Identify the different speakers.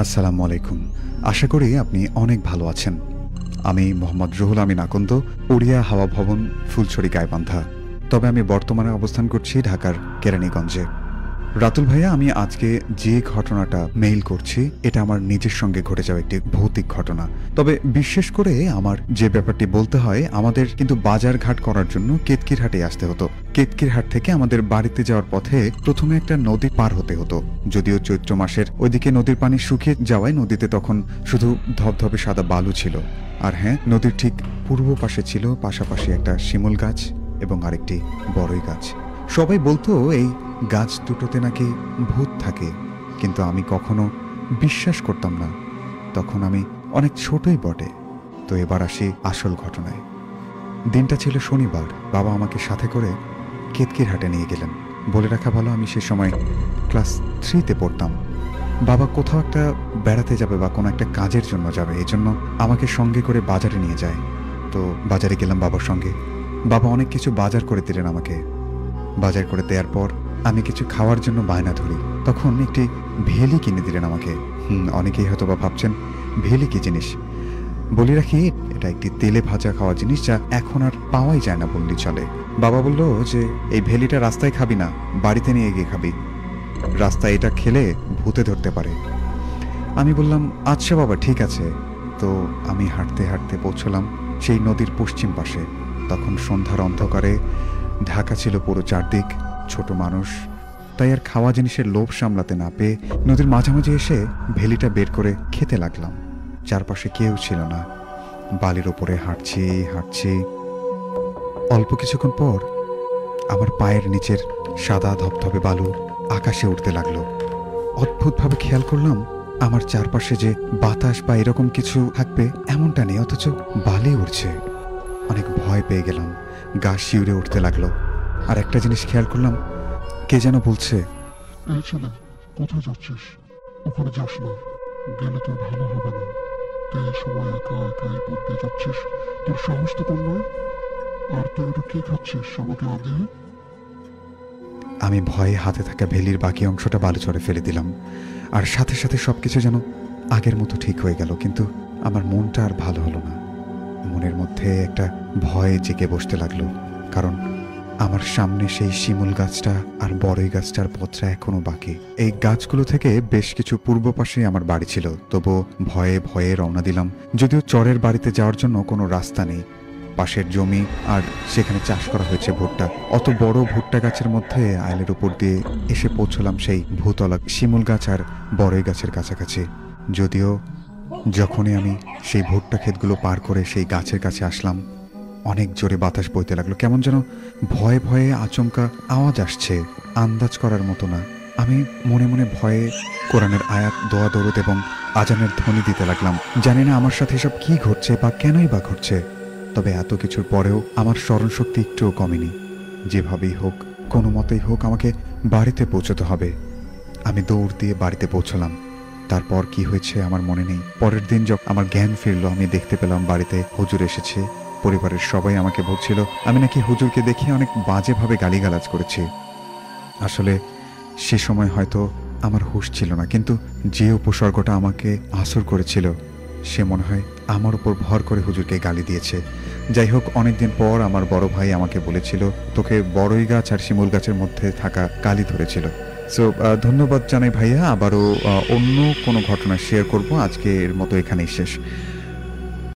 Speaker 1: আসসালামু আলাইকুম। আশা করি আপনি অনেক ভালো আছেন। আমি মোহাম্মদ রুহুল আমিন আকন্দ, উড়িয়া হাওয়া ভবন, ফুলছড়ি গাইবান্ধা। তবে আমি বর্তমানে অবস্থান করছি ঢাকার কেরানীগঞ্জে। রাতুল ভাইয়া, আমি আজকে যে ঘটনাটা মেইল করছি এটা আমার নিজের সঙ্গে ঘটে যাওয়া একটি ভৌতিক ঘটনা। তবে বিশেষ করে আমার যে ব্যাপারটি বলতে হয়, আমাদের কিন্তু বাজার ঘাট করার জন্য কেতকিরহাটে আসতে হতো। কেতকিরহাট থেকে আমাদের বাড়িতে যাওয়ার পথে প্রথমে একটা নদী পার হতে হতো। যদিও চৈত্র মাসের ওইদিকে নদীর পানি শুকিয়ে যাওয়ায় নদীতে তখন শুধু ধবধবে সাদা বালু ছিল। আর হ্যাঁ, নদীর ঠিক পূর্ব পাশে ছিল পাশাপাশি একটা শিমুল গাছ এবং আরেকটি বড়ই গাছ। সবাই বলতো এই গাছ দুটোতে নাকি ভূত থাকে, কিন্তু আমি কখনো বিশ্বাস করতাম না। তখন আমি অনেক ছোটই বটে। তো এবার আসি আসল ঘটনায়। দিনটা ছিল শনিবার। বাবা আমাকে সাথে করে কেতকিরহাটে নিয়ে গেলেন। বলে রাখা ভালো, আমি সে সময় ক্লাস 3-তে পড়তাম। বাবা কোথাও একটা বেড়াতে যাবে বা কোনো একটা কাজের জন্য যাবে, এই জন্য আমাকে সঙ্গে করে বাজারে নিয়ে যায়। তো বাজারে গেলাম বাবার সঙ্গে। বাবা অনেক কিছু বাজার করে দিলেন আমাকে। বাজার করে দেওয়ার পর আমি কিছু খাওয়ার জন্য বায়না ধরি। তখন একটি ভেলি কিনে দিলেন আমাকে। অনেকেই হয়তো বা ভাবছেন ভেলি কি জিনিস। বলে রাখি, এটা একটি তেলে ভাজা খাওয়া জিনিস, যা এখন আর পাওয়াই যায় না বললেই চলে। বাবা বলল যে এই ভেলিটা রাস্তায় খাবি না, বাড়িতে নিয়ে গিয়ে খাবি। রাস্তায় এটা খেলে ভূতে ধরতে পারে। আমি বললাম আচ্ছা বাবা, ঠিক আছে। তো আমি হাঁটতে হাঁটতে পৌঁছলাম সেই নদীর পশ্চিম পাশে। তখন সন্ধ্যার অন্ধকারে ঢাকা ছিল পুরো চারদিক। ছোট মানুষ, তাই আর খাওয়া জিনিসের লোভ সামলাতে না পেয়ে নদীর মাঝামাঝি এসে ভেলিটা বের করে খেতে লাগলাম। চারপাশে কেউ ছিল না। বালির ওপরে হাঁটছি হাঁটছি। অল্প কিছুক্ষণ পর আমার পায়ের নিচের সাদা ধবধবে বালু আকাশে উঠতে লাগলো। অদ্ভুতভাবে খেয়াল করলাম আমার চারপাশে যে বাতাস বা এরকম কিছু থাকবে এমনটা নেই, অথচ বালি উড়ছে। অনেক ভয় পেয়ে গেলাম। গা শিউরে উঠতে লাগলো। আর একটা জিনিস খেয়াল করলাম, কে যেন বলছে,
Speaker 2: এই ছেলে, কোথায় যাচ্ছিস? ওখানে যাস না, গেলে তোর ভালো হবে না। তুই এই সময় একা একাই পড়তে যাচ্ছিস, তোর সাহস তো কম নয়। আর তুই ওটা কি খাচ্ছিস আমাকে না দিয়ে?
Speaker 1: আমি ভয়ে হাতে থাকা ভেলির বাকি অংশটা বালুচরে ফেলে দিলাম। আর সাথে সাথে সবকিছু যেন আগের মতো ঠিক হয়ে গেল। কিন্তু আমার মনটা আর ভালো হলো না। মনের মধ্যে একটা ভয় জেগে বসতে লাগলো। কারণ আমার সামনে সেই শিমুল গাছটা আর বড়ই গাছটার পথটা এখনো বাকি। এই গাছগুলো থেকে বেশ কিছু পূর্ব পাশে আমার বাড়ি ছিল। তবুও ভয়ে ভয়ে রওনা দিলাম। যদিও চরের বাড়িতে যাওয়ার জন্য কোনো রাস্তা নেই। পাশের জমি, আর সেখানে চাষ করা হয়েছে ভুট্টা। অত বড় ভুট্টা গাছের মধ্যে আইলের উপর দিয়ে এসে পৌঁছলাম সেই ভূতলা শিমুল গাছ আর বড়ই গাছের কাছাকাছি। যদিও যখনই আমি সেই ভুট্টা ক্ষেতগুলো পার করে সেই গাছের কাছে আসলাম, অনেক জোরে বাতাস বইতে লাগলো। কেমন যেন ভয়ে ভয়ে আচমকা আওয়াজ আসছে, আন্দাজ করার মতো না। আমি মনে মনে ভয়ে কোরআনের আয়াত, দোয়া দরুদ এবং আজানের ধ্বনি দিতে লাগলাম। জানি না আমার সাথে এসব কি ঘটছে বা কেনই বা ঘটছে। তবে এত কিছুর পরেও আমার স্মরণশক্তি একটুও কমেনি। যেভাবেই হোক, কোনো মতেই হোক, আমাকে বাড়িতে পৌঁছতে হবে। আমি দৌড় দিয়ে বাড়িতে পৌঁছলাম। তারপর কি হয়েছে আমার মনে নেই। পরের দিন যখন আমার জ্ঞান ফিরল, আমি দেখতে পেলাম বাড়িতে হুজুর এসেছে। পরিবারের সবাই আমাকে বলছিল আমি নাকি হুজুরকে দেখে অনেক বাজেভাবে গালিগালাজ করেছি। আসলে সে সময় হয়তো আমার হুঁশ ছিল না, কিন্তু যে উপসর্গটা আমাকে আসর করেছিল সে মনে হয় আমার উপর ভর করে হুজুরকে গালি দিয়েছে। যাই হোক, অনেকদিন পর আমার বড় ভাই আমাকে বলেছিল তোকে বড়ই গাছ আর শিমুল গাছের মধ্যে থাকা কালি ধরেছিল। সো ধন্যবাদ জানাই ভাইয়া। আবারও অন্য কোনো ঘটনা শেয়ার করব। আজকে এর মতো এখানেই শেষ।